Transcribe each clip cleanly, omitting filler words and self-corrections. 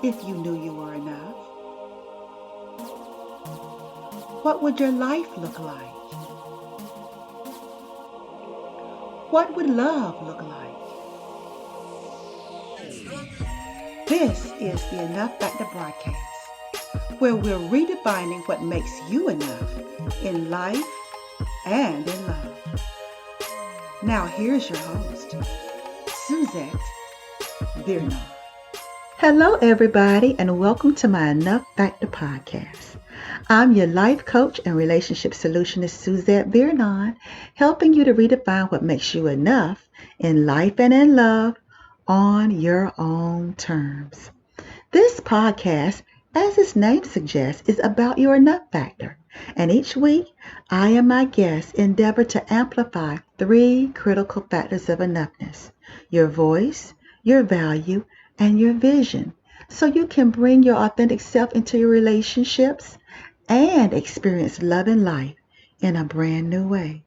if you knew you were enough? What would your life look like? What would love look like? This is the Enough Factor broadcast, where we're redefining what makes you enough in life and in love. Now here's your host, Suzette Birnard. Hello everybody, and welcome to my Enough Factor podcast. I'm your life coach and relationship solutionist, Suzette Birnard, helping you to redefine what makes you enough in life and in love on your own terms. This podcast, as its name suggests, is about your enough factor. And each week, I and my guests endeavor to amplify 3 critical factors of enoughness: your voice, your value, and your vision, so you can bring your authentic self into your relationships and experience love and life in a brand new way.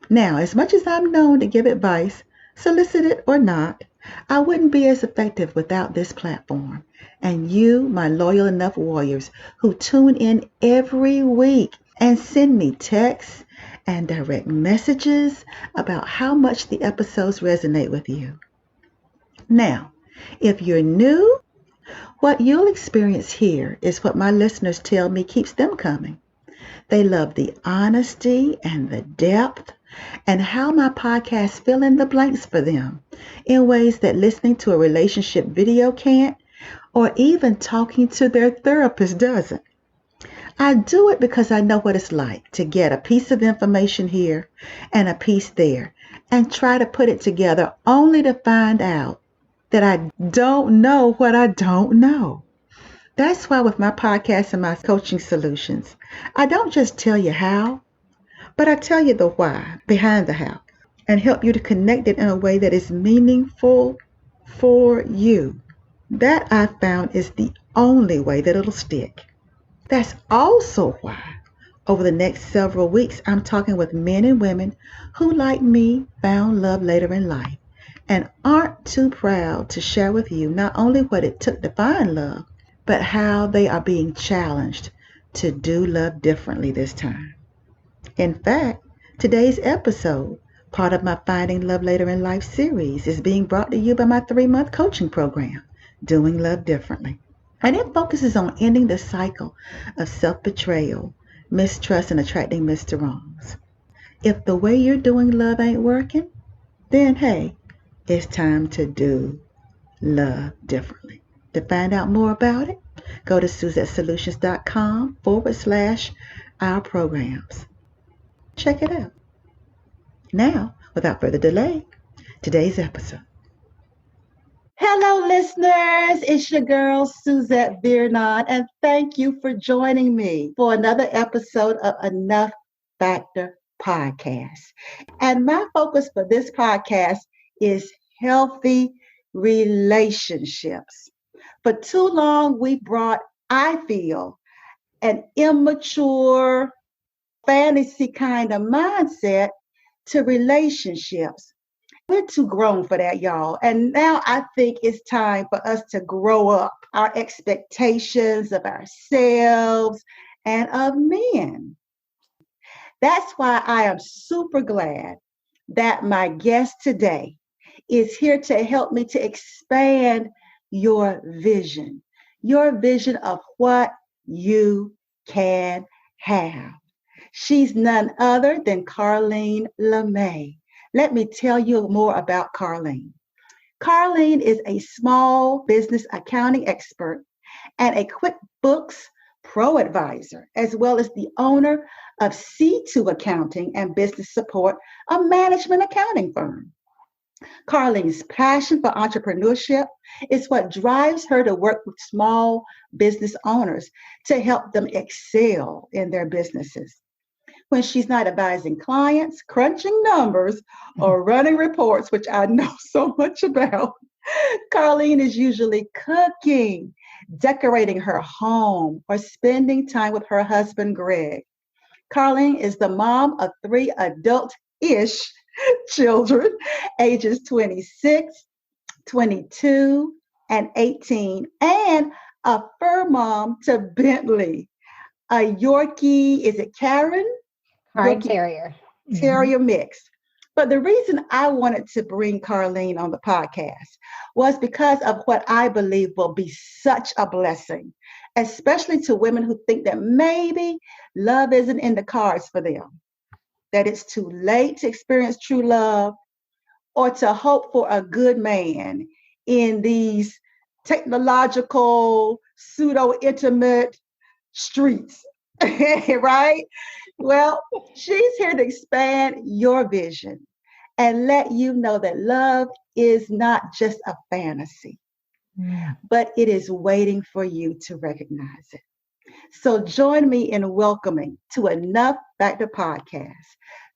Now, as much as I'm known to give advice, solicited or not, I wouldn't be as effective without this platform and you, my loyal enough warriors, who tune in every week and send me texts and direct messages about how much the episodes resonate with you. Now, if you're new, what you'll experience here is what my listeners tell me keeps them coming. They love the honesty and the depth and how my podcasts fill in the blanks for them in ways that listening to a relationship video can't, or even talking to their therapist doesn't. I do it because I know what it's like to get a piece of information here and a piece there and try to put it together only to find out that I don't know what I don't know. That's why with my podcast and my coaching solutions, I don't just tell you how, but I tell you the why behind the how and help you to connect it in a way that is meaningful for you. That I found is the only way that it'll stick. That's also why over the next several weeks, I'm talking with men and women who, like me, found love later in life and aren't too proud to share with you not only what it took to find love, but how they are being challenged to do love differently this time. In fact, today's episode, part of my Finding Love Later in Life series, is being brought to you by my 3-month coaching program, Doing Love Differently. And it focuses on ending the cycle of self-betrayal, mistrust, and attracting Mr. Wrongs. If the way you're doing love ain't working, then hey, it's time to do love differently. To find out more about it, go to SuzetteSolutions.com/our programs. Check it out. Now, without further delay, today's episode. Hello, listeners. It's your girl, Suzette Birnard, and thank you for joining me for another episode of Enough Factor Podcast. And my focus for this podcast is healthy relationships. For too long, we brought, I feel, an immature fantasy kind of mindset to relationships. We're too grown for that, y'all. And now I think it's time for us to grow up our expectations of ourselves and of men. That's why I am super glad that my guest today is here to help me to expand your vision of what you can have. She's none other than Carleen Lamay. Let me tell you more about Carleen. Carleen is a small business accounting expert and a QuickBooks Pro advisor, as well as the owner of C2 Accounting and Business Support, a management accounting firm. Carleen's passion for entrepreneurship is what drives her to work with small business owners to help them excel in their businesses. When she's not advising clients, crunching numbers, or running reports, which I know so much about, Carleen is usually cooking, decorating her home, or spending time with her husband, Greg. Carleen is the mom of 3 adult-ish children, ages 26, 22, and 18, and a fur mom to Bentley, a Yorkie, is it Karen? Hard Yorkie Terrier. Terrier mix. But the reason I wanted to bring Carleen on the podcast was because of what I believe will be such a blessing, especially to women who think that maybe love isn't in the cards for them, that it's too late to experience true love or to hope for a good man in these technological, pseudo intimate streets, right? Well, she's here to expand your vision and let you know that love is not just a fantasy, but it is waiting for you to recognize it. So join me in welcoming to Enough Factor Podcast,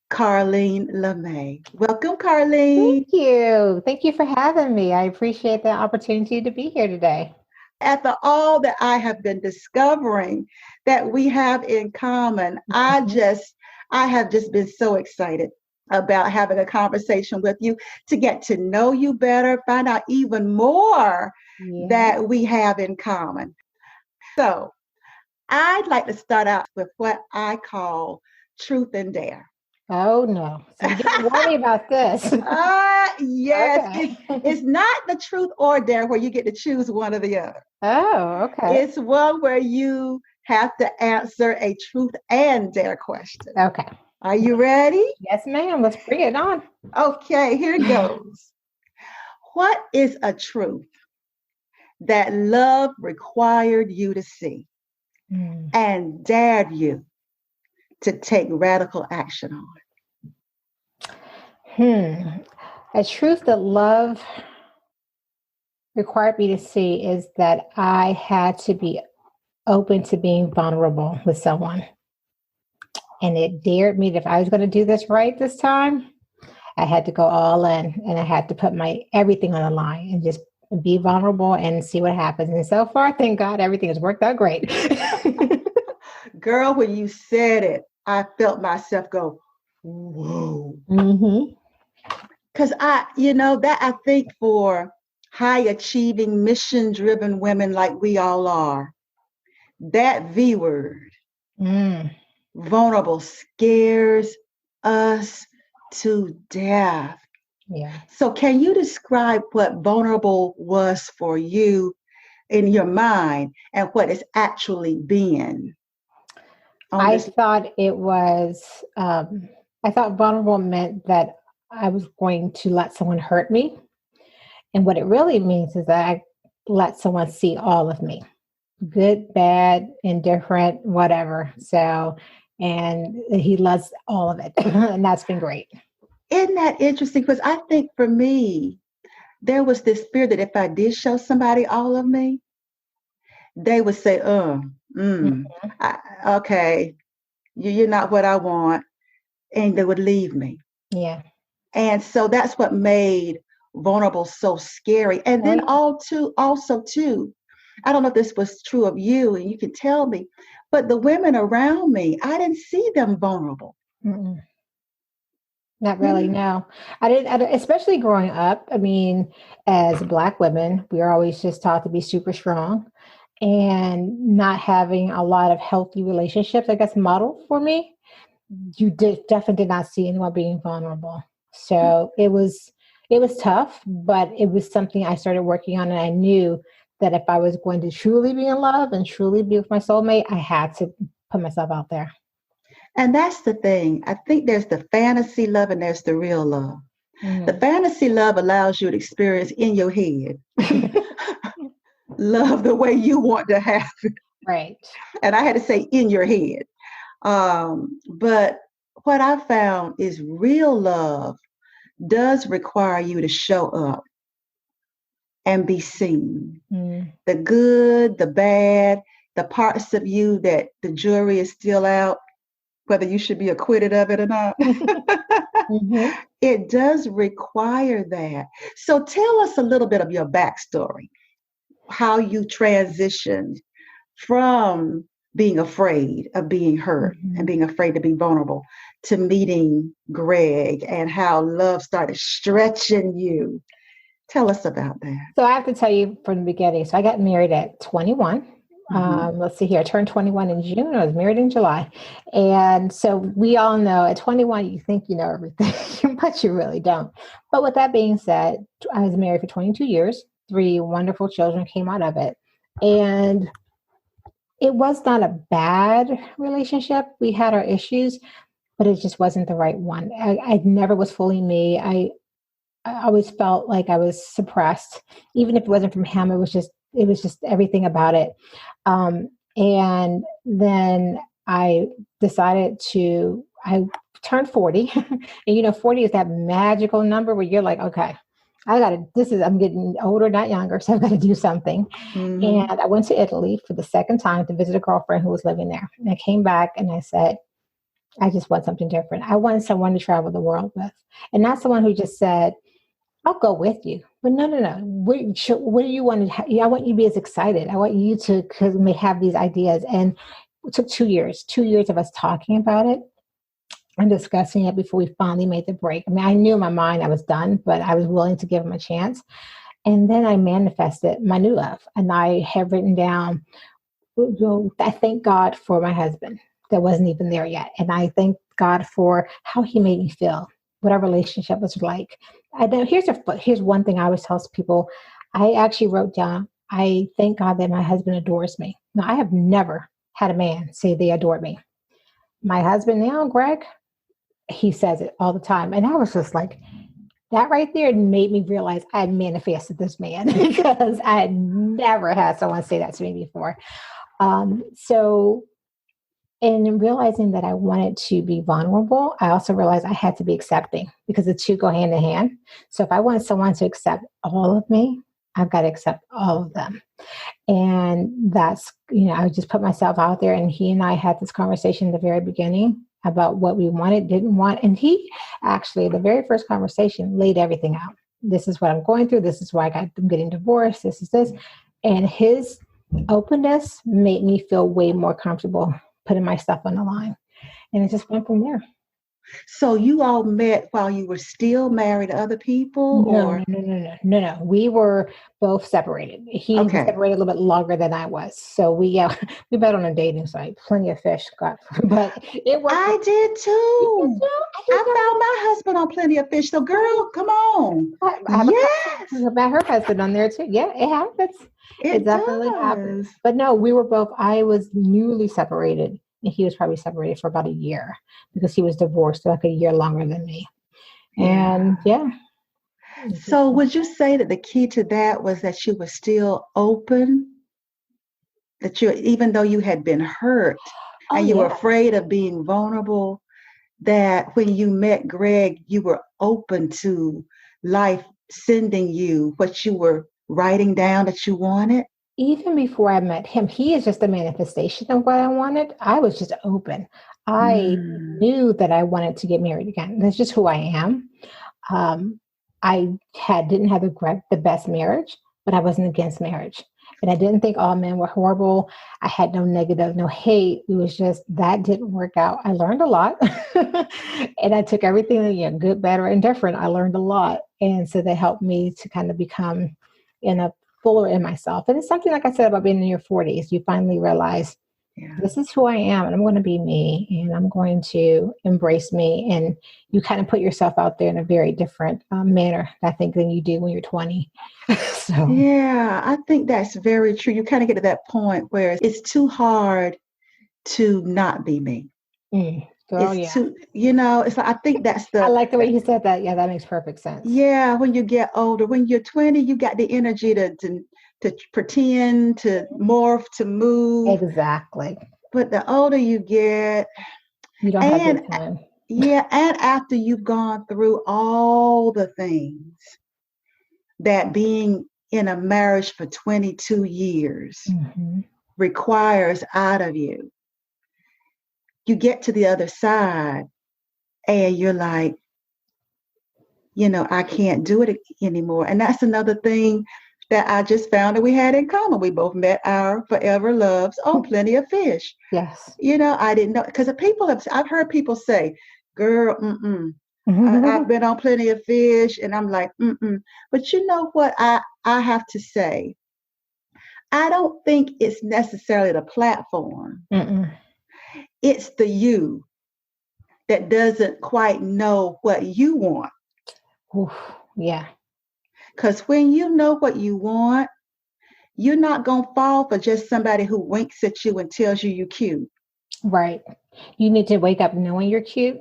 Carleen Lamay. Welcome, Carleen. Thank you. Thank you for having me. I appreciate the opportunity to be here today. After all that I have been discovering that we have in common, I have just been so excited about having a conversation with you to get to know you better, find out even more that we have in common. So I'd like to start out with what I call truth and dare. Oh, no. So you didn't worry about this. Yes. Okay. It's not the truth or dare where you get to choose one or the other. Oh, okay. It's one where you have to answer a truth and dare question. Okay. Are you ready? Yes, ma'am. Let's bring it on. Okay, here goes. What is a truth that love required you to see and dared you to take radical action on? A truth that love required me to see is that I had to be open to being vulnerable with someone. And it dared me that if I was going to do this right this time, I had to go all in and I had to put my everything on the line and just be vulnerable and see what happens. And so far, thank God, everything has worked out great. Girl, when you said it, I felt myself go, whoa. Because I think for high achieving, mission driven women like we all are, that V word, vulnerable, scares us to death. Yeah. So can you describe what vulnerable was for you in your mind and what it's actually been? I thought it was, I thought vulnerable meant that I was going to let someone hurt me. And what it really means is that I let someone see all of me, good, bad, indifferent, whatever. So, and he loves all of it. And that's been great. Isn't that interesting? Because I think for me, there was this fear that if I did show somebody all of me, they would say, okay, you're not what I want. And they would leave me. Yeah. And so that's what made vulnerable so scary. And then also too, I don't know if this was true of you and you can tell me, but the women around me, I didn't see them vulnerable. Not really, no. I didn't, especially growing up. I mean, as Black women, we are always just taught to be super strong and not having a lot of healthy relationships, I guess, modeled for me. You definitely did not see anyone being vulnerable. So it was tough, but it was something I started working on. And I knew that if I was going to truly be in love and truly be with my soulmate, I had to put myself out there. And that's the thing. I think there's the fantasy love and there's the real love. The fantasy love allows you to experience in your head love the way you want to have it. Right. And I had to say in your head. But what I found is real love does require you to show up and be seen. The good, the bad, the parts of you that the jury is still out, whether you should be acquitted of it or not. It does require that. So tell us a little bit of your backstory, how you transitioned from being afraid of being hurt and being afraid to be vulnerable to meeting Greg and how love started stretching you. Tell us about that. So I have to tell you from the beginning. So I got married at 21. Let's see here. I turned 21 in June. I was married in July. And so we all know at 21, you think you know everything, but you really don't. But with that being said, I was married for 22 years. 3 wonderful children came out of it. And it was not a bad relationship. We had our issues, but it just wasn't the right one. I never was fully me. I always felt like I was suppressed, even if it wasn't from him. It was just everything about it. And then I I turned 40 and 40 is that magical number where you're like, okay, I'm getting older, not younger. So I've got to do something. Mm-hmm. And I went to Italy for the second time to visit a girlfriend who was living there. And I came back and I said, I just want something different. I wanted someone to travel the world with, and not someone who just said, I'll go with you. But no. What do you want to I want you to be as excited. I want you to have these ideas. And it took 2 years of us talking about it and discussing it before we finally made the break. I mean, I knew in my mind I was done, but I was willing to give him a chance. And then I manifested my new love. And I have written down, I thank God for my husband that wasn't even there yet. And I thank God for how he made me feel, what our relationship was like. Here's one thing I always tell people. I actually wrote down, I thank God that my husband adores me. Now, I have never had a man say they adore me. My husband now, Greg, he says it all the time. And I was just like, that right there made me realize I had manifested this man because I had never had someone say that to me before. And in realizing that I wanted to be vulnerable, I also realized I had to be accepting because the two go hand in hand. So if I want someone to accept all of me, I've got to accept all of them. And that's, I would just put myself out there, and he and I had this conversation at the very beginning about what we wanted, didn't want. And he actually, the very first conversation, laid everything out. This is what I'm going through. This is why I'm getting divorced. This is this. And his openness made me feel way more comfortable putting my stuff on the line. And it just went from there. So you all met while you were still married to other people? No. We were both separated. He was separated a little bit longer than I was. So we met on a dating site. Plenty of fish got, but it was. I did too. I found my husband on Plenty of Fish. So girl, come on. I met her husband on there too. Yeah, it happens. It definitely happens. But no, I was newly separated. And he was probably separated for about a year because he was divorced like a year longer than me. And So would you say that the key to that was that you were still open? That even though you had been hurt and you were afraid of being vulnerable, that when you met Greg, you were open to life sending you what you were writing down that you wanted? Even before I met him, he is just a manifestation of what I wanted. I was just open. I knew that I wanted to get married again. That's just who I am. I didn't have the best marriage, but I wasn't against marriage. And I didn't think all men were horrible. I had no negative, no hate. It was just that didn't work out. I learned a lot. And I took everything, good, bad, or indifferent. I learned a lot. And so that helped me to kind of become fuller in myself. And it's something, like I said, about being in your 40s. You finally realize this is who I am, and I'm going to be me, and I'm going to embrace me. And you kind of put yourself out there in a very different manner, I think, than you do when you're 20. So yeah, I think that's very true. You kind of get to that point where it's too hard to not be me. Too, it's like, I think that's I like the way you said that. Yeah, that makes perfect sense. Yeah, when you get older, when you're 20, you got the energy to pretend, to morph, to move. Exactly. But the older you get, you don't have the time. Yeah, and after you've gone through all the things that being in a marriage for 22 years requires out of you, you get to the other side and you're like, I can't do it anymore. And that's another thing that I just found that we had in common. We both met our forever loves on Plenty of Fish. Yes. I didn't know, because I've heard people say, girl, I've been on Plenty of Fish, and I'm like, mm-mm. But you know what I have to say? I don't think it's necessarily the platform. Mm-mm. It's the you that doesn't quite know what you want. Oof, yeah. Because when you know what you want, you're not going to fall for just somebody who winks at you and tells you you're cute. Right. You need to wake up knowing you're cute.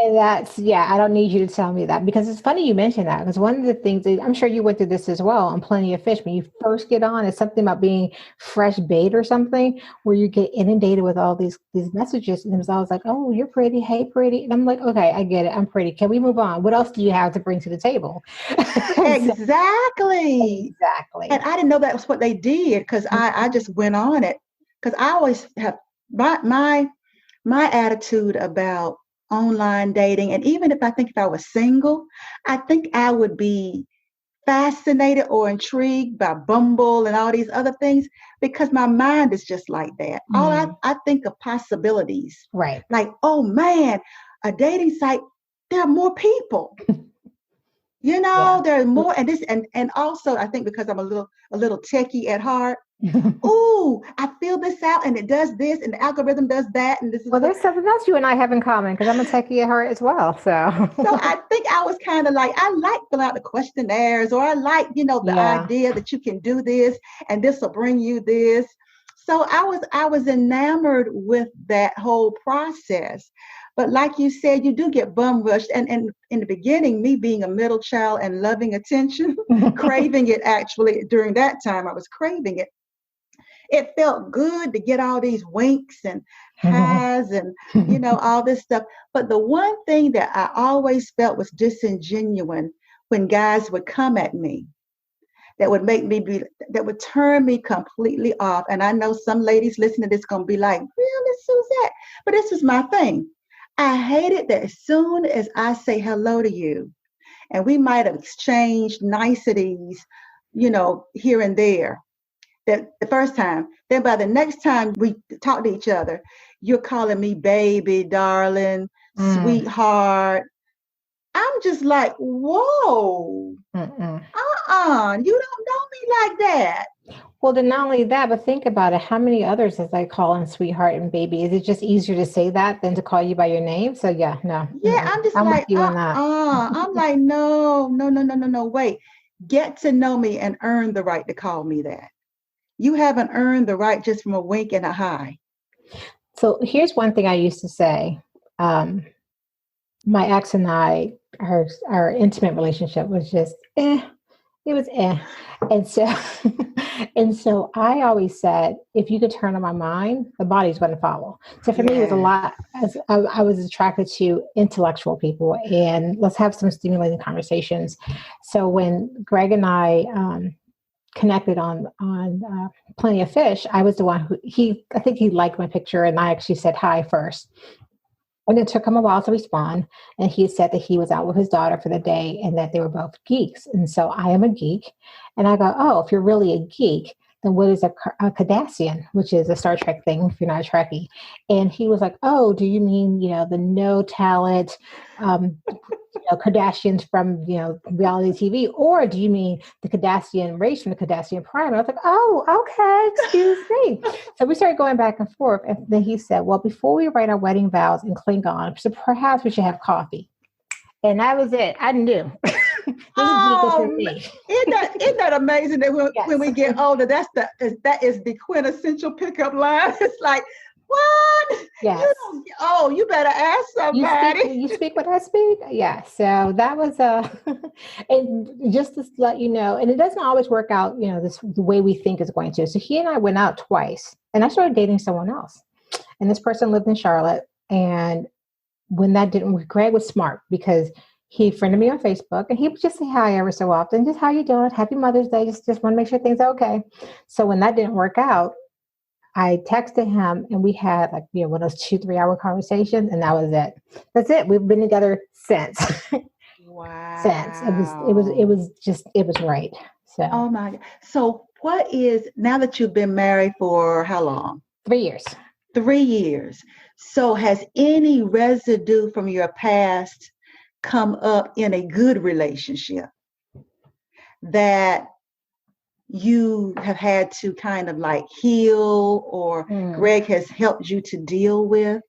And that's, yeah, I don't need you to tell me that, because it's funny you mentioned that, because one of the things that, I'm sure you went through this as well on Plenty of Fish, when you first get on, it's something about being fresh bait or something, where you get inundated with all these messages, and it was always like, oh, you're pretty, hey pretty, and I'm like, okay, I get it, I'm pretty, can we move on? What else do you have to bring to the table? Exactly. Exactly. And I didn't know that was what they did, because I just went on it, because I always have my attitude about online dating. And even if I was single, I think I would be fascinated or intrigued by Bumble and all these other things, because my mind is just like that. I think of possibilities. Right. Like, oh man, a dating site, there are more people. There are more, and also I think because I'm a little techie at heart. Ooh, I feel this out, and it does this, and the algorithm does that, and this is. Well, there's something else you and I have in common, because I'm a techie at heart as well. So I think I was kind of like, I like filling out the questionnaires, or I like, the idea that you can do this, and this will bring you this. So I was enamored with that whole process. But like you said, you do get bum rushed. And in the beginning, me being a middle child and loving attention, craving it, actually, during that time, I was craving it. It felt good to get all these winks and highs and, all this stuff. But the one thing that I always felt was disingenuous when guys would come at me, that would turn me completely off. And I know some ladies listening to this going to be like, really, Suzette? But this is my thing. I hated that as soon as I say hello to you, and we might have exchanged niceties, here and there, that the first time, then by the next time we talk to each other, you're calling me baby, darling, sweetheart. I'm just like, whoa, you don't know me like that. Well, then not only that, but think about it. How many others as I call him sweetheart and baby? Is it just easier to say that than to call you by your name? So yeah, no. Yeah, I'm just like, with you on that. I'm like, no, wait. Get to know me and earn the right to call me that. You haven't earned the right just from a wink and a hi. So here's one thing I used to say. My ex and I, our intimate relationship was just it was and so I always said, if you could turn on my mind, the body's going to follow. So for me, it was a lot. I was attracted to intellectual people, and let's have some stimulating conversations. So when Greg and I connected on Plenty of Fish, I was the one who I think he liked my picture, and I actually said hi first. And it took him a while to respond. And he said that he was out with his daughter for the day and that they were both geeks. And so I am a geek. And I go, oh, if you're really a geek, then what is a Cardassian, which is a Star Trek thing if you're not a Trekkie? And he was like, oh, do you mean, the no talent Kardashians from, reality TV? Or do you mean the Cardassian race from the Cardassian Prime? And I was like, oh, okay, excuse me. So we started going back and forth. And then he said, well, before we write our wedding vows in Klingon, so perhaps we should have coffee. And that was it. I knew. Isn't that amazing that when we get older, that is the quintessential pickup line. It's like, what? Yes. You better ask somebody. You speak what I speak? Yeah. So that was and just to let you know, and it doesn't always work out, the way we think is going to. So he and I went out twice, and I started dating someone else. And this person lived in Charlotte. And when that didn't, Greg was smart because he friended me on Facebook, and he would just say hi every so often. Just, how you doing? Happy Mother's Day. Just want to make sure things are okay. So when that didn't work out, I texted him, and we had one of those 2-3 hour conversations, and that was it. That's it. We've been together since. Wow. Since it was right. So. Oh my God. So now that you've been married for how long? 3 years. 3 years. So has any residue from your past come up in a good relationship that you have had to kind of like heal, or Greg has helped you to deal with?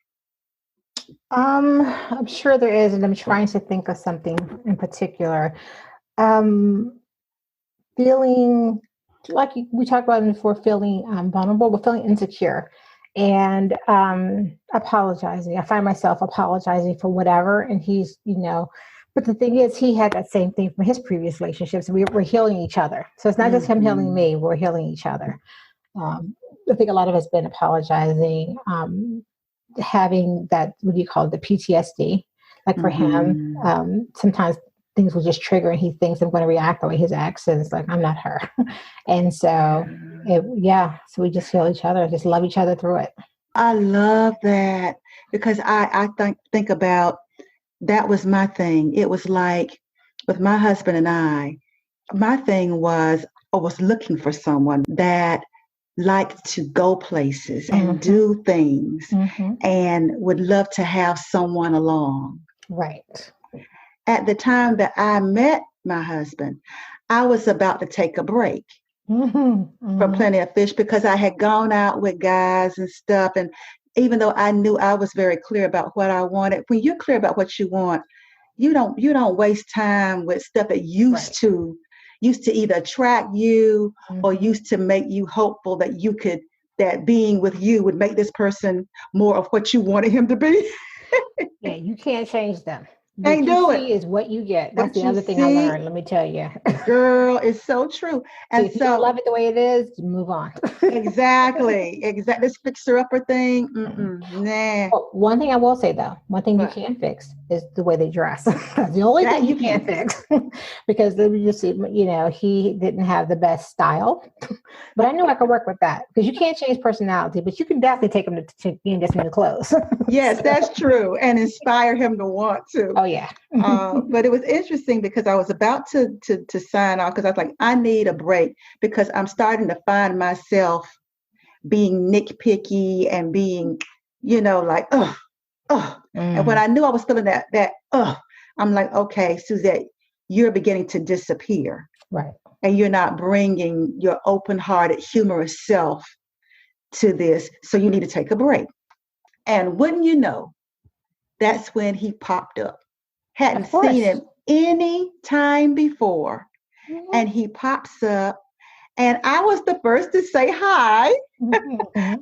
I'm sure there is, and I'm trying to think of something in particular. Feeling like we talked about it before, feeling vulnerable, but feeling insecure and apologizing. I find myself apologizing for whatever, and he's, but the thing is, he had that same thing from his previous relationships. We're healing each other. So it's not just him healing me, we're healing each other. I think a lot of it's been apologizing, having that, what do you call it, the PTSD. Like for him, sometimes things will just trigger and he thinks I'm going to react the way his ex, and it's like, I'm not her. And so, so we just feel each other, just love each other through it. I love that, because I think about, that was my thing. It was like with my husband and I, my thing was, I was looking for someone that liked to go places and do things and would love to have someone along. Right. At the time that I met my husband, I was about to take a break from Plenty of Fish, because I had gone out with guys and stuff. And even though I knew I was very clear about what I wanted, when you're clear about what you want, you don't waste time with stuff that used to either attract you or used to make you hopeful that that being with you would make this person more of what you wanted him to be. Yeah, you can't change them. Can't do it. Is what you get. That's the other thing I learned. Let me tell you, girl, it's so true. And if you don't love it the way it is, move on. Exactly. This fixer-upper thing. Nah. Well, one thing I will say though, one thing you can fix is the way they dress. That's the only thing you can fix, because you just, he didn't have the best style, but I knew I could work with that, because you can't change personality, but you can definitely take him to get some new clothes. Yes, that's true, and inspire him to want to. Oh yeah. But it was interesting, because I was about to sign off, because I was like, I need a break, because I'm starting to find myself being nitpicky and being, like, And when I knew I was feeling that, I'm like, okay, Suzette, you're beginning to disappear. Right. And you're not bringing your open-hearted, humorous self to this. So you need to take a break. And wouldn't you know, that's when he popped up. Hadn't seen him any time before. And he pops up. And I was the first to say hi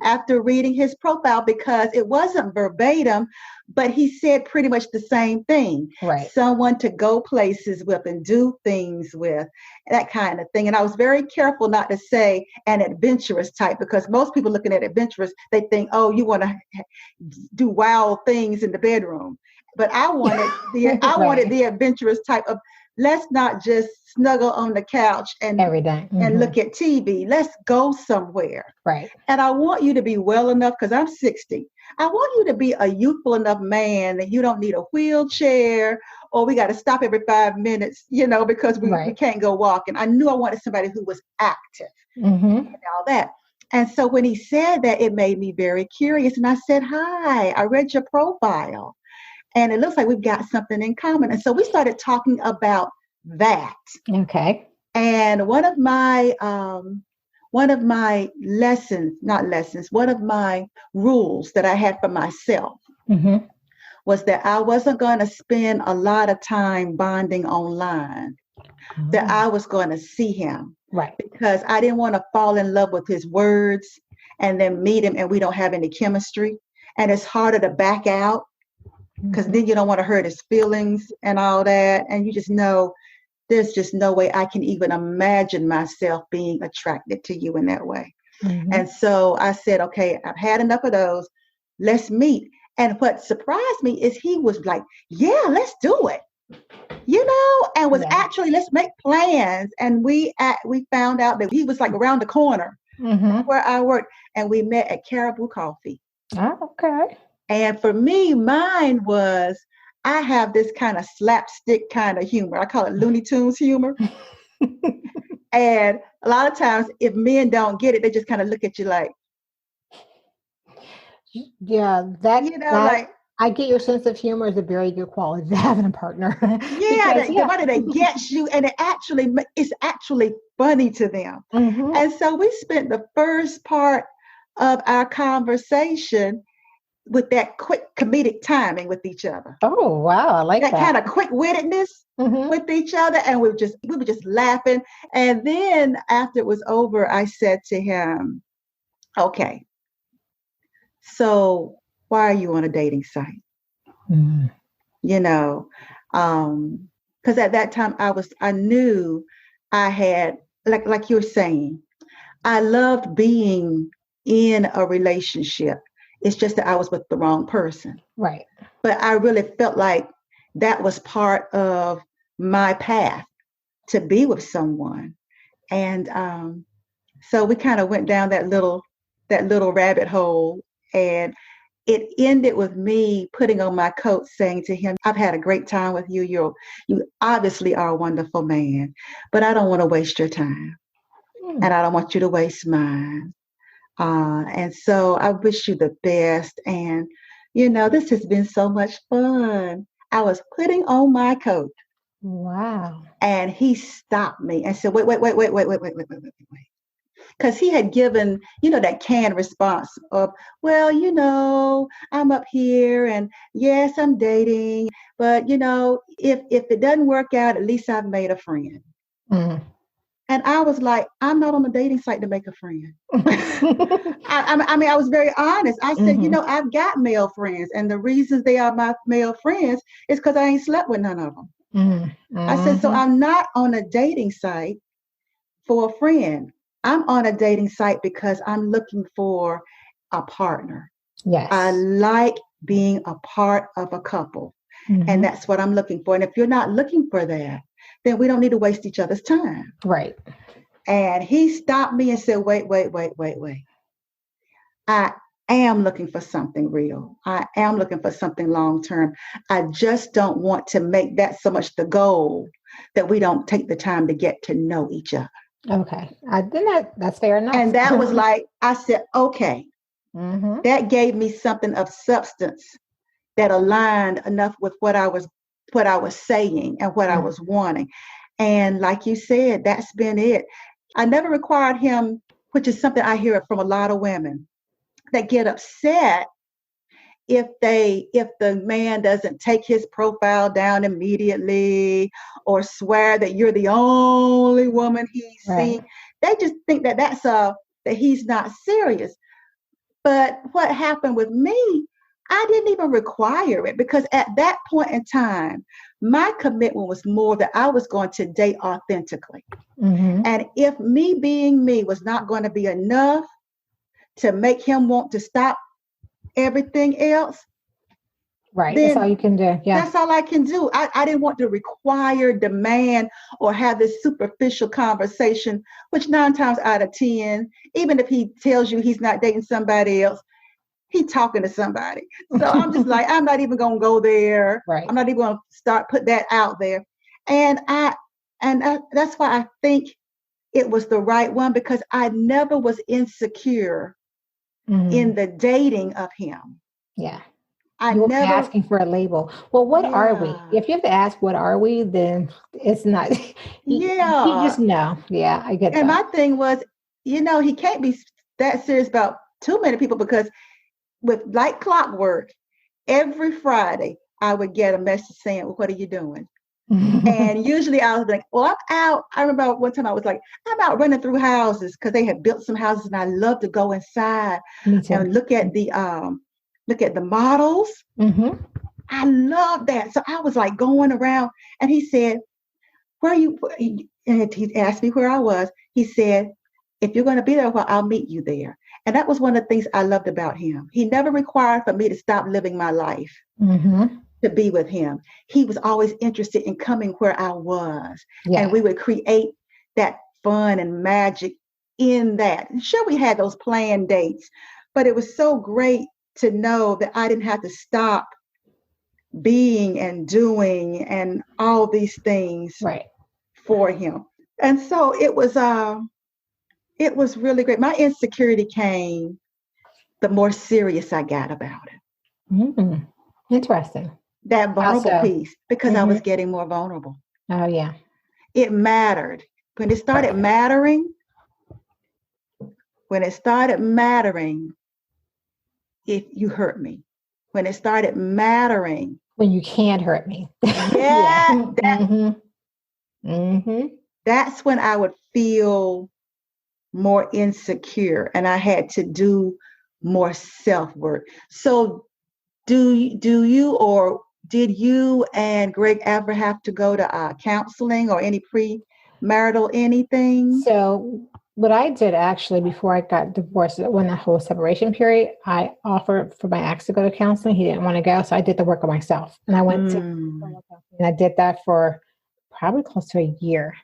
after reading his profile, because it wasn't verbatim, but he said pretty much the same thing. Right. Someone to go places with and do things with, that kind of thing. And I was very careful not to say an adventurous type, because most people looking at adventurous, they think, oh, you want to do wild things in the bedroom. But I wanted wanted the adventurous type of, let's not just snuggle on the couch and every day and look at TV. Let's go somewhere. Right. And I want you to be well enough, because I'm 60. I want you to be a youthful enough man that you don't need a wheelchair, or we got to stop every 5 minutes, because we can't go walking. I knew I wanted somebody who was active and all that. And so when he said that, it made me very curious. And I said, hi, I read your profile, and it looks like we've got something in common. And so we started talking about that. Okay. And one of my rules that I had for myself was that I wasn't going to spend a lot of time bonding online, that I was going to see him. Right. Because I didn't want to fall in love with his words and then meet him and we don't have any chemistry. And it's harder to back out, because then you don't want to hurt his feelings and all that. And you just know there's just no way I can even imagine myself being attracted to you in that way. And so I said, okay, I've had enough of those. Let's meet. And what surprised me is he was like, yeah, let's do it. And was actually, let's make plans. And we found out that he was like around the corner where I worked, and we met at Caribou Coffee. Oh, okay. And for me, mine was, I have this kind of slapstick kind of humor. I call it Looney Tunes humor. And a lot of times if men don't get it, they just kind of look at you like. Yeah, that You know, that like, I get your sense of humor is a very good quality to have in a partner. yeah, Because the yeah. money that gets you, and it's actually funny to them. Hmm. And so we spent the first part of our conversation with that quick comedic timing with each other, Oh wow, I like that that. kind of quick wittedness Hmm. with each other, and we were just laughing. And then after it was over, I said to him, "Okay, so why are you on a dating site?" Hmm. You know, because at that time I knew I had, like you're saying, I loved being in a relationship. It's just that I was with the wrong person. Right. But I really felt like that was part of my path to be with someone. And so we kind of went down that little rabbit hole, and it ended with me putting on my coat saying to him, "I've had a great time with you. You obviously are a wonderful man, but I don't want to waste your time, Hmm. and I don't want you to waste mine. And so I wish you the best. And, this has been so much fun." I was putting on my coat, Wow. and he stopped me and said, "Wait, wait, wait, wait, wait, wait, wait, wait, wait, wait, wait." Because he had given, that canned response of, "Well, I'm up here, and yes, I'm dating, but, if it doesn't work out, at least I've made a friend." Mm. And I was like, "I'm not on a dating site to make a friend." I mean, I was very honest. I said, Hmm. "I've got male friends, and the reasons they are my male friends is because I ain't slept with none of them." Hmm. I said, "So Hmm. I'm not on a dating site for a friend. I'm on a dating site because I'm looking for a partner. I Yes. like being a part of a couple, and Hmm. that's what I'm looking for. And if you're not looking for that, then we don't need to waste each other's time." Right. And he stopped me and said, "Wait, wait, wait, wait, wait. I am looking for something real. I am looking for something long term. I just don't want to make that so much the goal that we don't take the time to get to know each other." Okay. Then that's fair enough. And that was like, I said, "Okay." Hmm. That gave me something of substance that aligned enough with what I was saying and what I was wanting. And like you said, that's been it. I never required him, which is something I hear from a lot of women that get upset if the man doesn't take his profile down immediately, or swear that you're the only woman he's Right. seen. They just think that he's not serious. But what happened with me, I didn't even require it, because at that point in time, my commitment was more that I was going to date authentically. Hmm. And if me being me was not going to be enough to make him want to stop everything else, Right. That's all you then can do. Yeah. that's all I can do. I didn't want to require, demand, or have this superficial conversation, which 9 times out of 10, even if he tells you he's not dating somebody else, he talking to somebody. So I'm just like, I'm not even gonna go there. Right. I'm not even gonna put that out there. And that's why I think it was the right one, because I never was insecure Hmm. in the dating of him. Yeah. I You weren't never, asking for a label. Well, what are we? yeah, If you have to ask what are we, then it's not you just yeah. know. Yeah, I get And that. my thing was, he can't be that serious about too many people, because with like clockwork, every Friday I would get a message saying, "Well, what are you doing?" And usually I was like, "Well, I'm out." I remember one time I was like, "I'm out running through houses," because they had built some houses, and I love to go inside Me too. and look at the models. Hmm. I love that. So I was like going around, and he said, "Where are you?" And he asked me where I was. He said, "If you're going to be there, well, I'll meet you there." And that was one of the things I loved about him. He never required for me to stop living my life Hmm. to be with him. He was always interested in coming where I was, and Yeah. we would create that fun and magic in that. Sure, we had those planned dates, but it was so great to know that I didn't have to stop being and doing and all these things Right. for him. And so it was really great. My insecurity came the more serious I got about it. Mm. Interesting. That vulnerable Also, piece, because I was getting more vulnerable. oh yeah. It mattered. When it started mattering, if you hurt me. When it started mattering. When you can't hurt me. Yeah. Mm-hmm. That's when I would feel more insecure and I had to do more self-work. So do you or did you and Greg ever have to go to counseling or any premarital anything? So what I did actually before I got divorced, when the whole separation period, I offered for my ex to go to counseling. He didn't want to go, so I did the work on myself. And I went to and I did that for probably close to a year.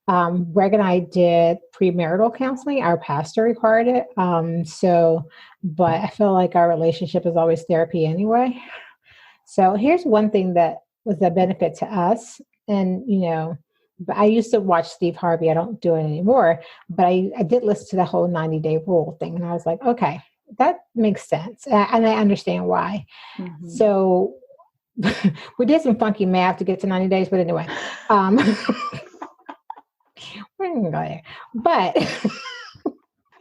Greg and I did premarital counseling. Our pastor required it. But I feel like our relationship is always therapy anyway. So here's one thing that was a benefit to us. And, but I used to watch Steve Harvey. I don't do it anymore, but I did listen to the whole 90-day rule thing. And I was like, okay, that makes sense. And I understand why. Mm-hmm. So we did some funky math to get to 90 days, but anyway, we're going to go there. But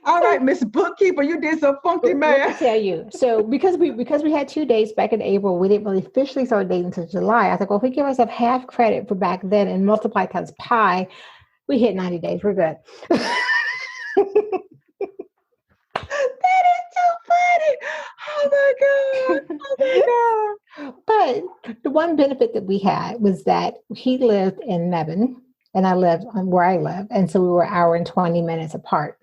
all right, Miss Bookkeeper, you did some funky math. Let me tell you. So because we had 2 days back in April, we didn't really officially start dating until July. I was like, well, if we give ourselves half credit for back then and multiply times pi, we hit 90 days. We're good. That is so funny. Oh my God. But the one benefit that we had was that he lived in Mebane and I lived where I live. And so we were an hour and 20 minutes apart.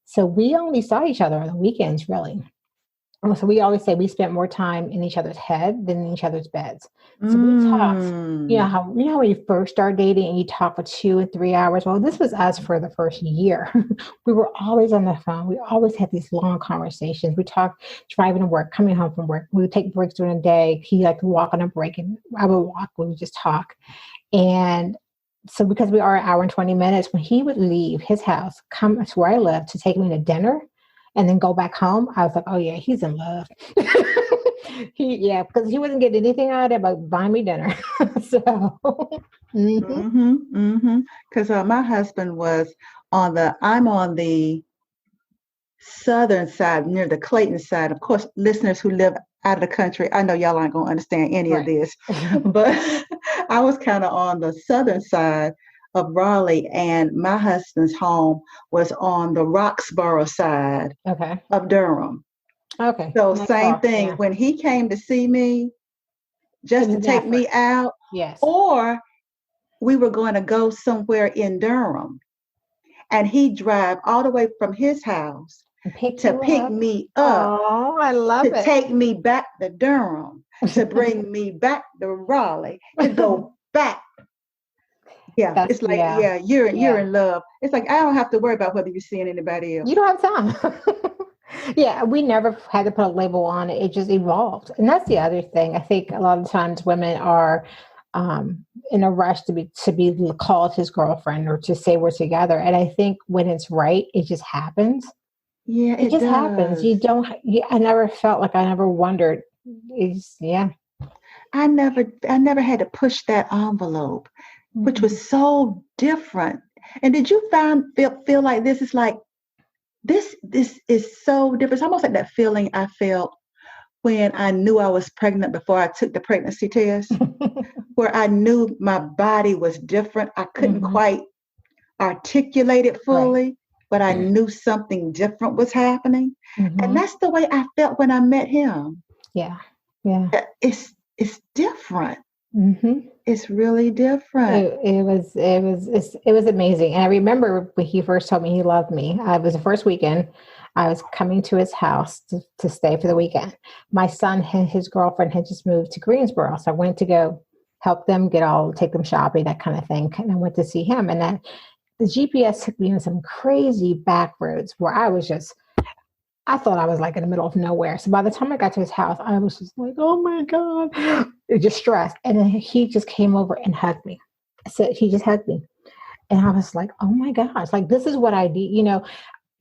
So we only saw each other on the weekends, really. So we always say we spent more time in each other's head than in each other's beds. So we talked, how when you first start dating and you talk for 2 and 3 hours. Well, this was us for the first year. We were always on the phone. We always had these long conversations. We talked driving to work, coming home from work. We would take breaks during the day. He liked to walk on a break and I would walk. We would just talk. And so because we are an hour and 20 minutes, when he would leave his house, come to where I live to take me to dinner and then go back home, I was like, oh yeah, he's in love. Because he wasn't getting anything out of it but buying me dinner. So, because my husband was I'm on the southern side, near the Clayton side. Of course, listeners who live out of the country, I know y'all aren't going to understand any of this, but I was kind of on the southern side of Raleigh, and my husband's home was on the Roxborough side of Durham. Okay. So same thing. Yeah. When he came to see me, just to take me out, yes, or we were going to go somewhere in Durham, and he'd drive all the way from his house to pick me up. Oh, I love it. To take me back to Durham, to bring me back to Raleigh, to go back. Yeah, it's like, you're in love. It's like, I don't have to worry about whether you're seeing anybody else. You don't have time. Yeah, we never had to put a label on it. It just evolved. And that's the other thing. I think a lot of times women are in a rush to be called his girlfriend or to say we're together. And I think when it's right, it just happens. Yeah, it just does. happens. I never felt like I never wondered. I never had to push that envelope, which was so different. And did you feel like this is like, this is so different? It's almost like that feeling I felt when I knew I was pregnant before I took the pregnancy test, where I knew my body was different. I couldn't quite articulate it fully, but I knew something different was happening. And that's the way I felt when I met him. Yeah. Yeah. It's different. It's really different. It was amazing. And I remember when he first told me he loved me. It was the first weekend. I was coming to his house to stay for the weekend. My son and his girlfriend had just moved to Greensboro. So I went to go help them take them shopping, that kind of thing. And I went to see him. And the GPS took me in some crazy back roads where I thought I was like in the middle of nowhere. So by the time I got to his house, I was just like, oh my God, just stressed. And then he just came over and hugged me. So he just hugged me. And I was like, oh my gosh, like this is what I need.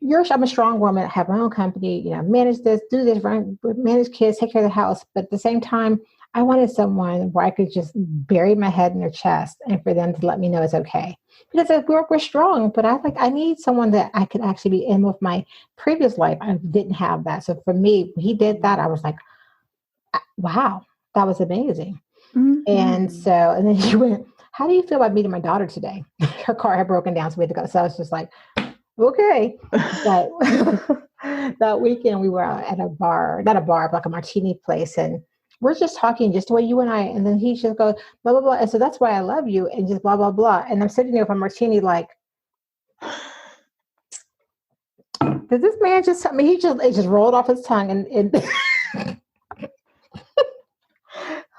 I'm a strong woman. I have my own company, manage this, do this, manage kids, take care of the house. But at the same time, I wanted someone where I could just bury my head in their chest and for them to let me know it's okay. Because we're strong, but I need someone that I could actually be in with. My previous life, I didn't have that. So for me, when he did that, I was like, wow, that was amazing. And so, and then she went, how do you feel about meeting my daughter today? Her car had broken down, so we had to go. So I was just like, okay. But that weekend we were out at a bar, not a bar, but like a martini place. And we're just talking just the way you and I, and then he just goes, blah, blah, blah. And so that's why I love you. And just blah, blah, blah. And I'm sitting there with a martini like, did this man just tell me? It just rolled off his tongue and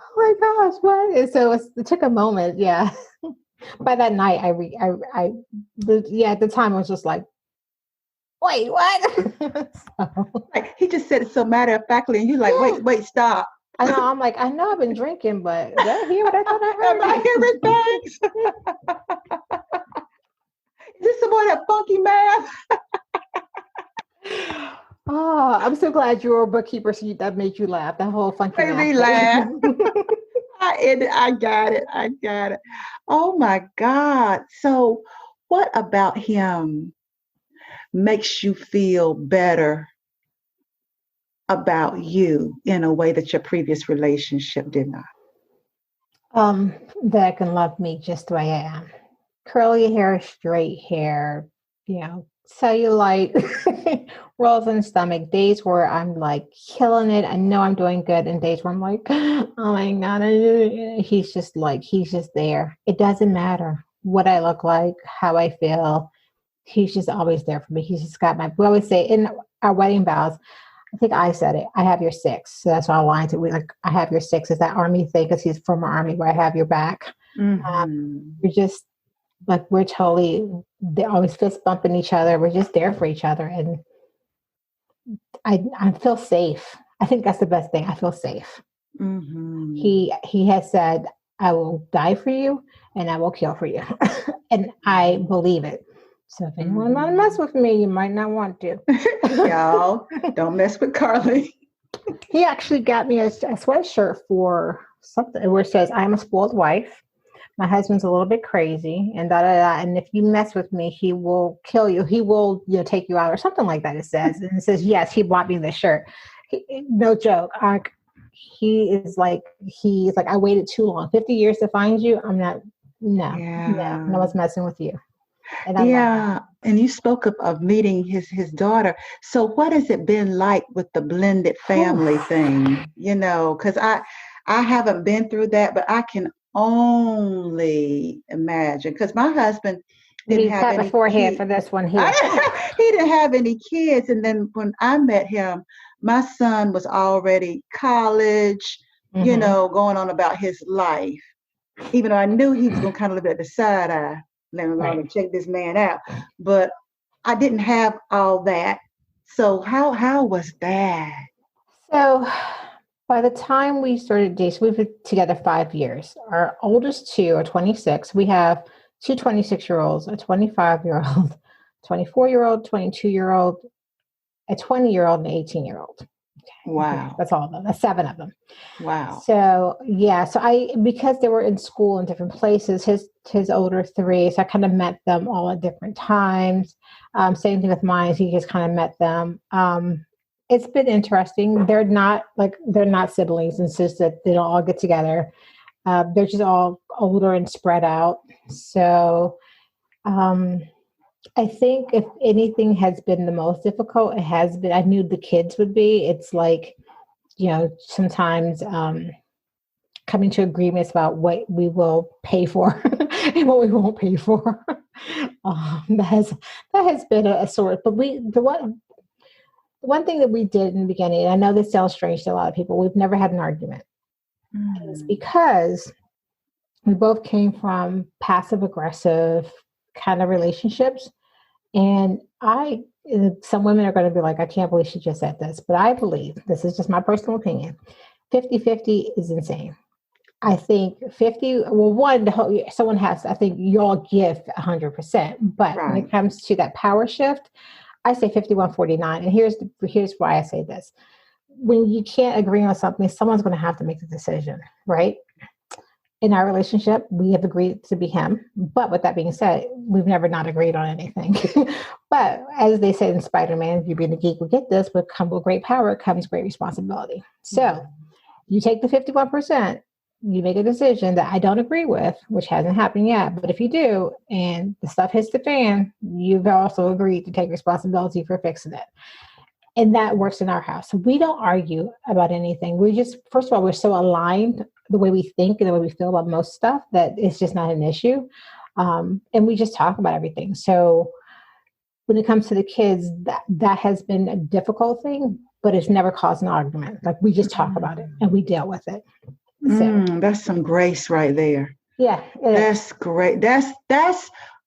oh my gosh, what? And so it took a moment. Yeah. By that night, at the time I was just like, wait, what? So, Like he just said it so matter of factly, and you're like, wait, stop. I know. I'm like, I know I've been drinking, but did I hear what I thought I heard? Am I hearing things? Is this some more of that funky math? Oh, I'm so glad you're a bookkeeper, so that made you laugh. That whole funky Made me laugh. I got it. Oh my God. So what about him makes you feel better about you in a way that your previous relationship did not? That I can love me just the way I am. Curly hair, straight hair, cellulite, rolls in the stomach, days where I'm like killing it. I know I'm doing good, and days where I'm like, oh my God, he's just there. It doesn't matter what I look like, how I feel. He's just always there for me. He's just got we always say in our wedding vows, I think I said it, I have your six. So that's our line I have your six. Is that army thing? Because he's from our army where I have your back. We're just like, they're always fist bumping each other. We're just there for each other. And I feel safe. I think that's the best thing. I feel safe. Mm-hmm. He has said, I will die for you and I will kill for you. And I believe it. So if anyone want to mess with me, you might not want to. Y'all, don't mess with Carly. He actually got me a sweatshirt for something where it says, I'm a spoiled wife. My husband's a little bit crazy and and if you mess with me, he will kill you. He will, take you out or something like that. It says, and it says, yes, he bought me this shirt. No joke. He's like, I waited too long, 50 years to find you. I'm not, no one's messing with you. And and you spoke of meeting his daughter. So what has it been like with the blended family thing? Because I haven't been through that, but I can only imagine. Because my husband didn't have any forehead for this one here. He didn't have any kids, and then when I met him, my son was already college, going on about his life. Even though I knew he was going to kind of live at the side eye. Let me check this man out. But I didn't have all that. So how was that? So by the time we started dating, we've been together 5 years. Our oldest two are 26. We have two 26-year-olds, a 25-year-old, 24-year-old, 22-year-old, a 20-year-old, and an 18-year-old. Wow. That's all of them. That's 7 of them. Wow. So because they were in school in different places, his older 3, so I kind of met them all at different times. Same thing with mine. He just kind of met them. It's been interesting. They're not siblings. It's just that they don't all get together. They're just all older and spread out. So, I think if anything has been the most difficult, it has been, I knew the kids would be. It's like, sometimes coming to agreements about what we will pay for and what we won't pay for. That has been a sort. But the one thing that we did in the beginning, and I know this sounds strange to a lot of people, we've never had an argument. It's because we both came from passive aggressive kind of relationships. And some women are going to be like, I can't believe she just said this, but I believe, this is just my personal opinion, 50-50 is insane. I think 50, someone has, I think you all give 100%, but when it comes to that power shift, I say 51-49. And here's why I say this. When you can't agree on something, someone's going to have to make the decision, right? In our relationship, we have agreed to be him. But with that being said, we've never not agreed on anything. But as they said in Spider-Man, if you're being a geek, we get this, with great power comes great responsibility. So you take the 51%, you make a decision that I don't agree with, which hasn't happened yet. But if you do, and the stuff hits the fan, you've also agreed to take responsibility for fixing it. And that works in our house. We don't argue about anything. We just, first of all, we're so aligned the way we think and the way we feel about most stuff that it's just not an issue. And we just talk about everything. So when it comes to the kids, that has been a difficult thing, but it's never caused an argument. Like, we just talk about it and we deal with it. So, that's some grace right there. Yeah. That's great. That's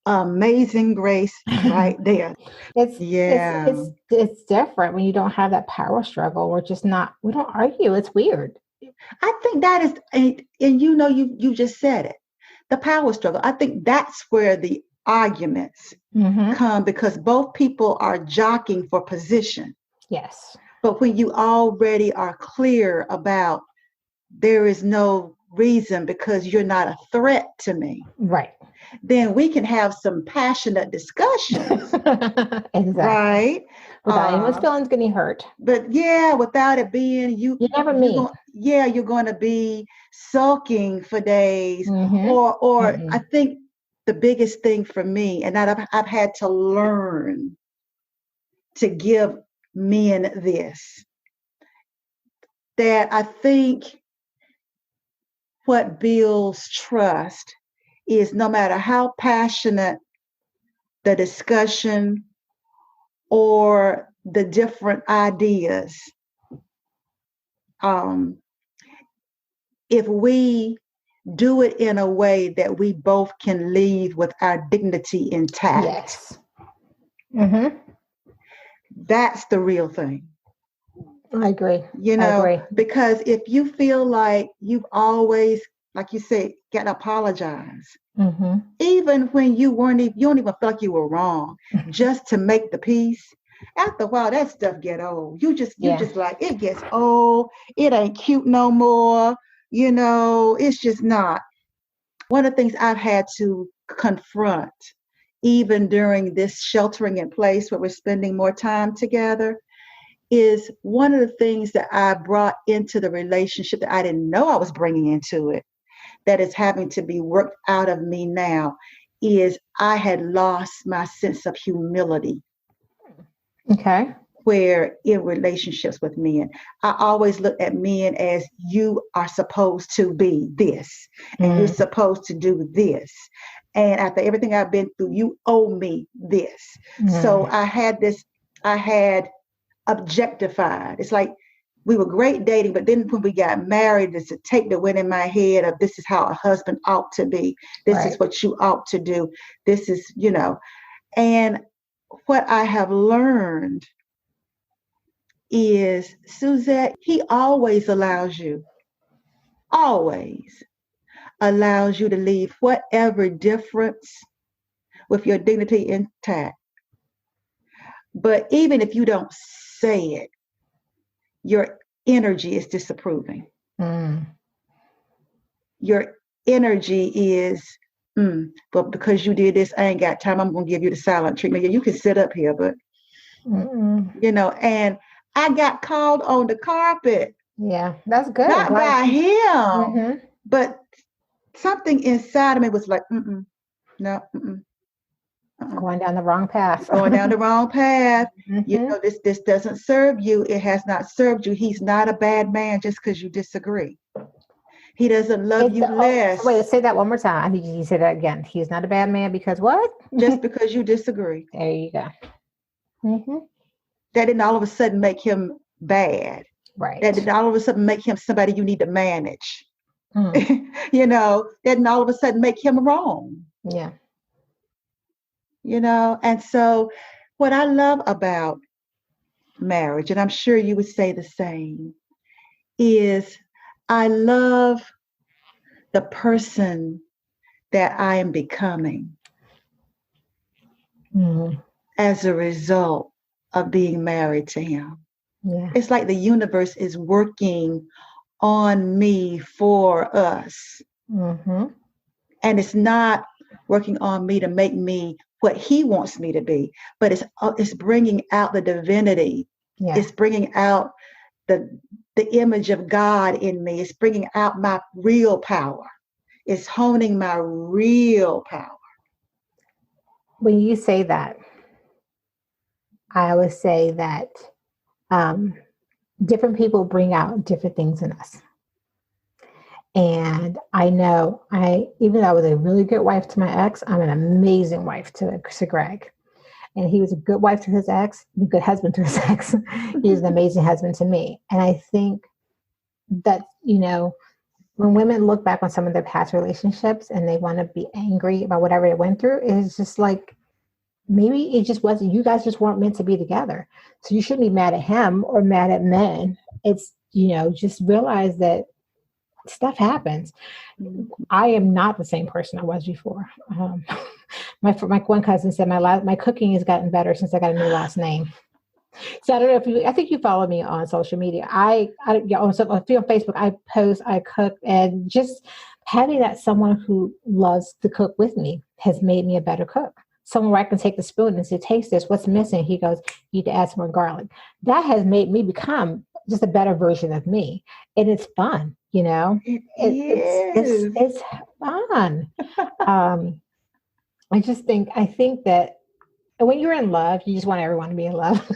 amazing grace right there. It's different when you don't have that power struggle. We don't argue. It's weird. I think that is, and you just said it, the power struggle. I think that's where the arguments come, because both people are jockeying for position. Yes. But when you already are clear about, there is no reason because you're not a threat to me. Right. Then we can have some passionate discussions. Exactly. Right? Without anyone's feelings getting hurt. But without it being you never meet. You're going to be sulking for days. Or I think the biggest thing for me, and that I've had to learn to give men this, that I think what builds trust is, no matter how passionate the discussion or the different ideas, if we do it in a way that we both can leave with our dignity intact, that's the real thing. I agree. Because if you feel like you've always, like you say, got to apologize, even when you don't even feel like you were wrong, just to make the peace. After a while, that stuff get old. You just like, it gets old. It ain't cute no more. It's just not. One of the things I've had to confront, even during this sheltering in place where we're spending more time together, is one of the things that I brought into the relationship that I didn't know I was bringing into it, that is having to be worked out of me now, is I had lost my sense of humility. Okay. Where in relationships with men, I always look at men as, you are supposed to be this, and you're supposed to do this. And after everything I've been through, you owe me this. So I had objectified. It's like we were great dating, but then when we got married, it's a take that went in my head of, this is how a husband ought to be. This is what you ought to do. This is, and what I have learned is, Suzette, he always allows you to leave whatever difference with your dignity intact. But even if you don't say it, your energy is disapproving. Your energy is, but because you did this, I ain't got time. I'm going to give you the silent treatment. Yeah, you can sit up here, but, and I got called on the carpet. Yeah, that's good. Not by him, but something inside of me was like, no. Going down the wrong path. Going down the wrong path. This doesn't serve you. It has not served you. He's not a bad man just because you disagree. He doesn't love you less. Wait, say that one more time. I need you to say that again. He's not a bad man because what? Just because you disagree. There you go. That didn't all of a sudden make him bad. Right. That didn't all of a sudden make him somebody you need to manage. That didn't all of a sudden make him wrong. Yeah. And so what I love about marriage, and I'm sure you would say the same, is I love the person that I am becoming as a result of being married to him. Yeah. It's like the universe is working on me for us. Mm-hmm. And it's not working on me to make me what he wants me to be, but it's bringing out the divinity. Yeah. It's bringing out the image of God in me. It's bringing out my real power. It's honing my real power. When you say that, I always say that um, different people bring out different things in us. And I know even though I was a really good wife to my ex, I'm an amazing wife to Greg. And he was a good wife to his ex, a good husband to his ex. He was an amazing husband to me. And I think that, when women look back on some of their past relationships and they want to be angry about whatever they went through, it's just like, maybe it just wasn't, you guys just weren't meant to be together. So you shouldn't be mad at him or mad at men. It's, just realize that stuff happens. I am not the same person I was before. My one cousin said my cooking has gotten better since I got a new last name. So I don't know I think you follow me on social media. On Facebook, I post, I cook, and just having that someone who loves to cook with me has made me a better cook. Someone where I can take the spoon and say, taste this, what's missing? He goes, you need to add some more garlic. That has made me become just a better version of me. And it's fun, It's fun. I think that when you're in love, you just want everyone to be in love.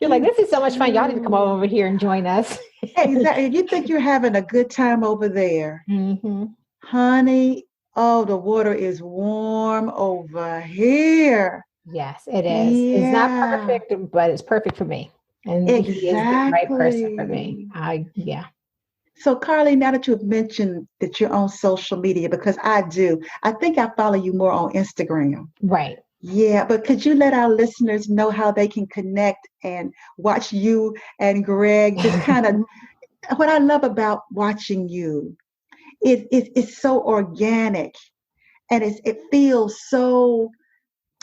You're like, this is so much fun. Y'all need to come over here and join us. Exactly. You think you're having a good time over there. Mm-hmm. Honey, oh, the water is warm over here. Yes, it is. Yeah. It's not perfect, but it's perfect for me. And exactly. He is the right person for me. Yeah. So, Carly, now that you've mentioned that you're on social media, because I do, I think I follow you more on Instagram. Right. Yeah, but could you let our listeners know how they can connect and watch you and Greg? Just kind of what I love about watching you, it's so organic, and it feels so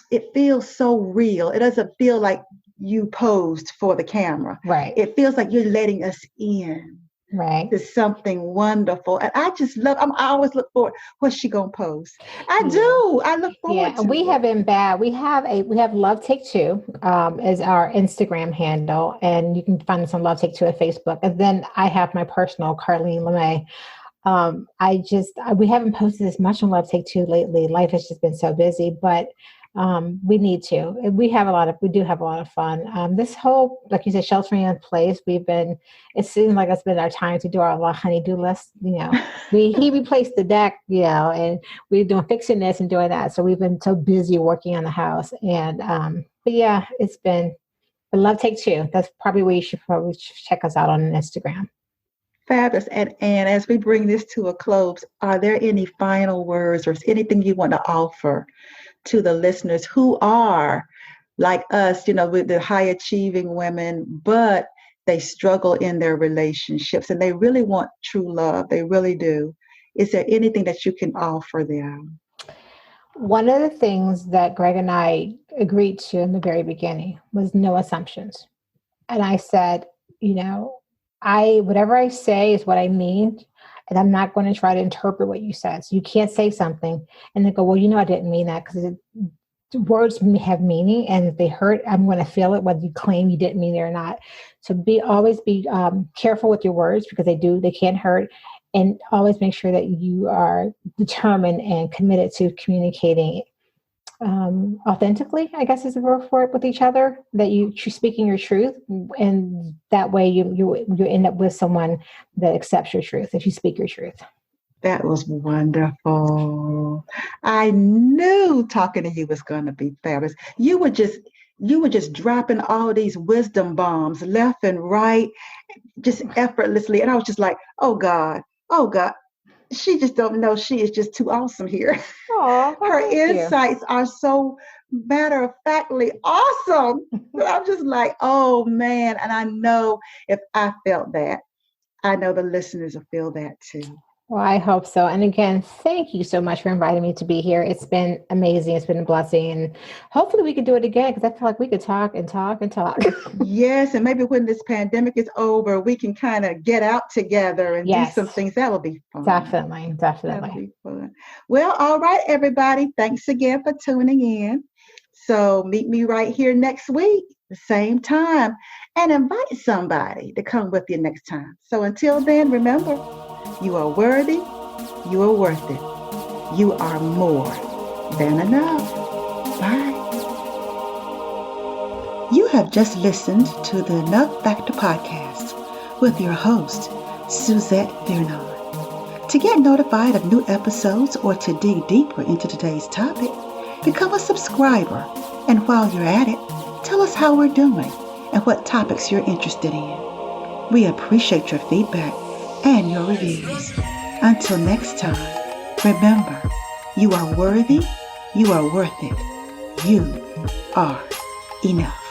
real. It doesn't feel like you posed for the camera. Right. It feels like you're letting us in. Right. To something wonderful. And I just I always look forward, what's she gonna post? I look forward to we it. have been bad. We have Love Take Two as our Instagram handle, and you can find us on Love Take Two at Facebook. And then I have my personal Carleen Lamay. We haven't posted as much on Love Take Two lately. Life has just been so busy, but we need to. We do have a lot of fun. This whole, like you said, sheltering in place, it seems like it's been our time to do our honey-do list. He replaced the deck, and we're doing fixing this and doing that. So we've been so busy working on the house. And, but yeah, it's been Love Take Two. That's probably where you should probably check us out on Instagram. Fabulous. And as we bring this to a close, are there any final words or anything you want to offer to the listeners who are like us, with the high achieving women, but they struggle in their relationships and they really want true love? They really do. Is there anything that you can offer them? One of the things that Greg and I agreed to in the very beginning was no assumptions. And I said, whatever I say is what I mean. And I'm not going to try to interpret what you said. So you can't say something and then go, well, I didn't mean that, because words have meaning, and if they hurt, I'm going to feel it, whether you claim you didn't mean it or not. So always be careful with your words, because they can hurt, and always make sure that you are determined and committed to communicating authentically, I guess is the word for it, with each other, that you're speaking your truth, and that way you end up with someone that accepts your truth if you speak your truth. That was wonderful. I knew talking to you was going to be fabulous. You were just dropping all these wisdom bombs left and right, just effortlessly, and I was just like, oh God, she just don't know. She is just too awesome here. Aww, her insights are so matter-of-factly awesome. I'm just like, oh man. And I know if I felt that, I know the listeners will feel that too. Well, I hope so. And again, thank you so much for inviting me to be here. It's been amazing. It's been a blessing. And hopefully we could do it again because I feel like we could talk and talk and talk. Yes, and maybe when this pandemic is over, we can kind of get out together and do some Yes, things. That will be fun. definitely. That'll Definitely. be fun. Well, all right, everybody. Thanks again for tuning in. So meet me right here next week, the same time, and invite somebody to come with you next time. So until then, remember, you are worthy, you are worth it, you are more than enough. Bye. You have just listened to the Enough Factor podcast with your host, Suzette Vernon. To get notified of new episodes or to dig deeper into today's topic, become a subscriber. And while you're at it, tell us how we're doing and what topics you're interested in. We appreciate your feedback and your reviews. Until next time, remember, you are worthy, you are worth it, you are enough.